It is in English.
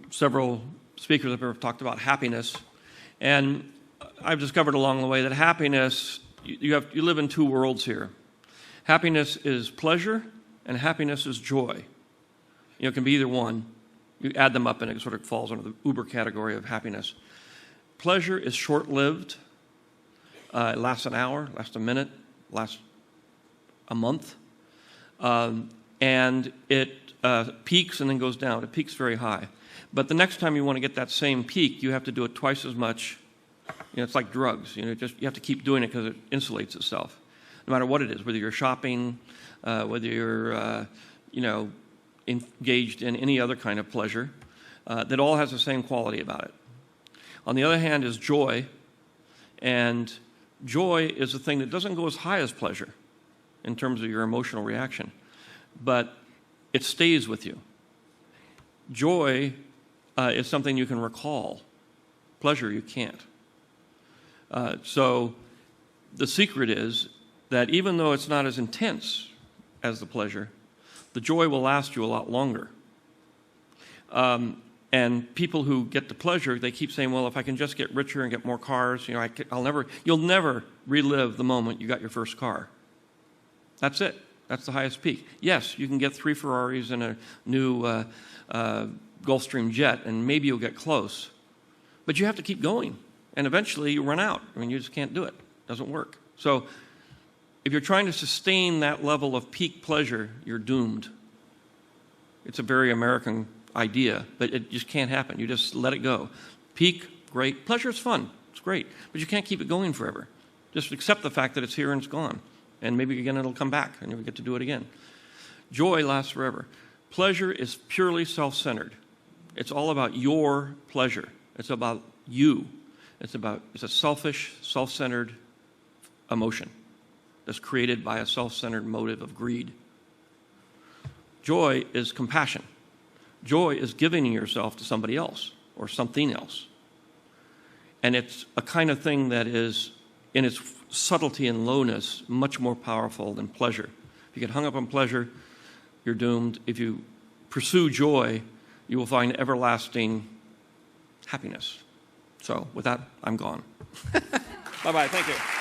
several speakers have talked about happiness, and I've discovered along the way that happiness, you live in two worlds here. Happiness is pleasure, and happiness is joy. It can be either one. You add them up, and it sort of falls under the uber category of happiness. Pleasure is short-lived. It lasts an hour, lasts a minute, lasts a month. And it peaks and then goes down. It peaks very high. But the next time you want to get that same peak, you have to do it twice as much. It's like drugs. You have to keep doing it because it insulates itself, no matter what it is. Whether you're shopping, whether you're engaged in any other kind of pleasure, that all has the same quality about it. On the other hand is joy, and joy is a thing that doesn't go as high as pleasure in terms of your emotional reaction, but it stays with you. Joy is something you can recall. Pleasure you can't. So the secret is that even though it's not as intense as the pleasure, the joy will last you a lot longer. And people who get the pleasure, they keep saying, well, if I can just get richer and get more cars, you'll never relive the moment you got your first car. That's it. That's the highest peak. Yes, you can get 3 Ferraris and a new Gulfstream jet, and maybe you'll get close. But you have to keep going, and eventually you run out. You just can't do it. It doesn't work. So if you're trying to sustain that level of peak pleasure, you're doomed. It's a very American idea, but it just can't happen. You just let it go. Peak, great. Pleasure is fun. It's great. But you can't keep it going forever. Just accept the fact that it's here and it's gone. And maybe again it'll come back and you'll get to do it again. Joy lasts forever. Pleasure is purely self-centered. It's all about your pleasure. It's about you. It's a selfish, self-centered emotion that's created by a self-centered motive of greed. Joy is compassion. Joy is giving yourself to somebody else or something else. And it's a kind of thing that is, in its subtlety and lowness, much more powerful than pleasure. If you get hung up on pleasure, you're doomed. If you pursue joy, you will find everlasting happiness. So with that, I'm gone. Bye-bye. Thank you.